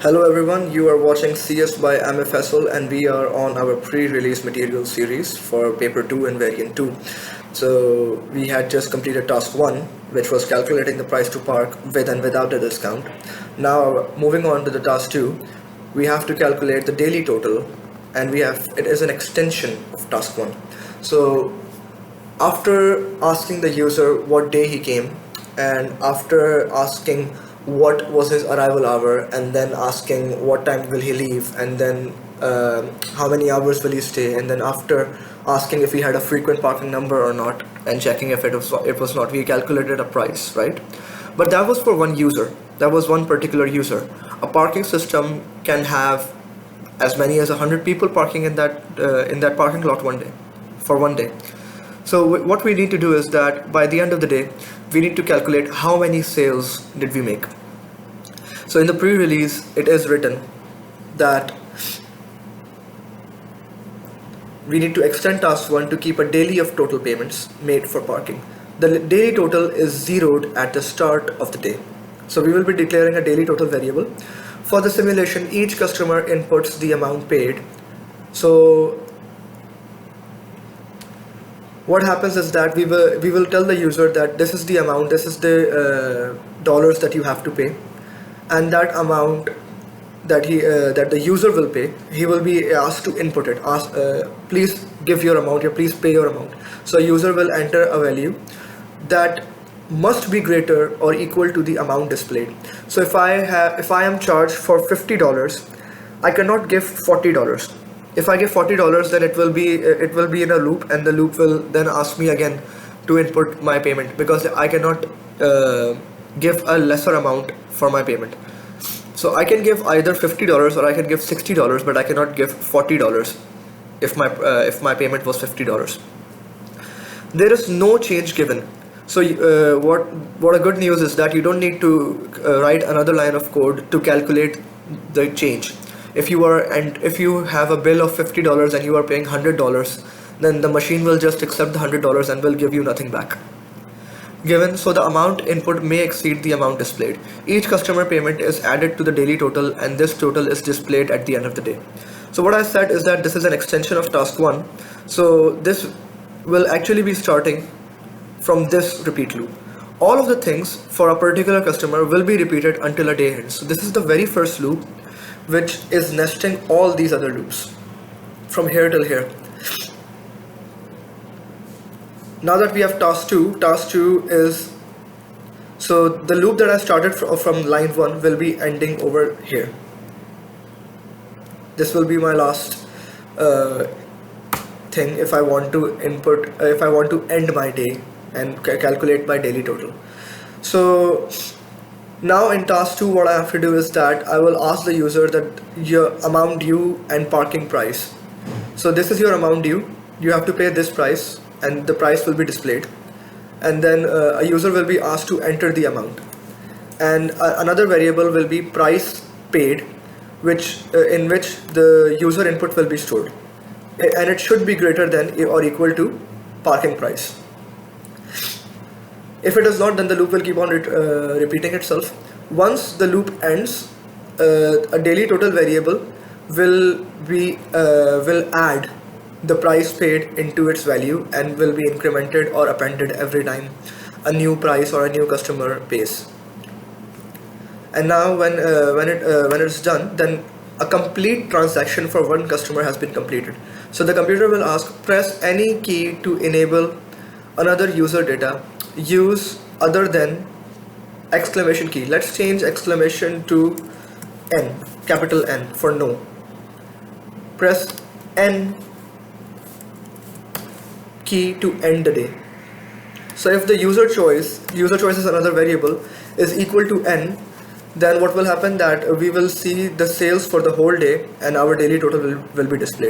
Hello everyone, you are watching CS by Faisal and we are on our pre-release material series for paper 2 and variant 2. So we had just completed task 1, which was calculating the price to park with and without a discount. Now moving on to the task 2, we have to calculate the daily total, and it is an extension of task 1. So after asking the user what day he came, and after asking what was his arrival hour, and then asking what time will he leave, and then how many hours will he stay, and then after asking if he had a frequent parking number or not, and checking if it was not, we calculated a price, right? But that was for one user. That was one particular user. A parking system can have as many as 100 people parking in that parking lot one day, for one day. So what we need to do is that by the end of the day, we need to calculate how many sales did we make. So in the pre-release, it is written that we need to extend task 1 to keep a daily of total payments made for parking. The daily total is zeroed at the start of the day. So we will be declaring a daily total variable. For the simulation, each customer inputs the amount paid. So what happens is that we will tell the user that this is the amount, this is the dollars that you have to pay, and that amount that the user will pay, he will be asked to input it. Please give your amount here, please pay your amount. So a user will enter a value that must be greater or equal to the amount displayed. So if I am charged for $50, I cannot give $40. If I give $40, then it will be in a loop, and the loop will then ask me again to input my payment, because I cannot give a lesser amount for my payment. So I can give either $50 or I can give $60, but I cannot give $40 if my payment was $50. There is no change given. So what a good news is that you don't need to write another line of code to calculate the change. If you have a bill of $50 and you are paying $100, then the machine will just accept the $100 and will give you nothing back. So the amount input may exceed the amount displayed. Each customer payment is added to the daily total, and this total is displayed at the end of the day. So what I said is that this is an extension of task 1. So this will actually be starting from this repeat loop. All of the things for a particular customer will be repeated until a day ends. So this is the very first loop, which is nesting all these other loops from here till here. Now that we have task 2 is, so the loop that I started from line 1 will be ending over here. This will be my last thing if I want to end my day and calculate my daily total. So now in task 2, what I have to do is that I will ask the user that your amount due and parking price. So this is your amount due, you have to pay this price, and the price will be displayed, and then a user will be asked to enter the amount, and another variable will be price paid, in which the user input will be stored, and it should be greater than or equal to parking price. If it is not, then the loop will keep on repeating itself. Once the loop ends, a daily total variable will add the price paid into its value and will be incremented or appended every time a new price or a new customer pays. And now when it's done, then a complete transaction for one customer has been completed. So the computer will ask, press any key to enable another user data, use other than exclamation key. Let's change exclamation to N, capital N for no. Press N key to end the day. So if the user choice is another variable, is equal to N, then what will happen that we will see the sales for the whole day and our daily total will be displayed.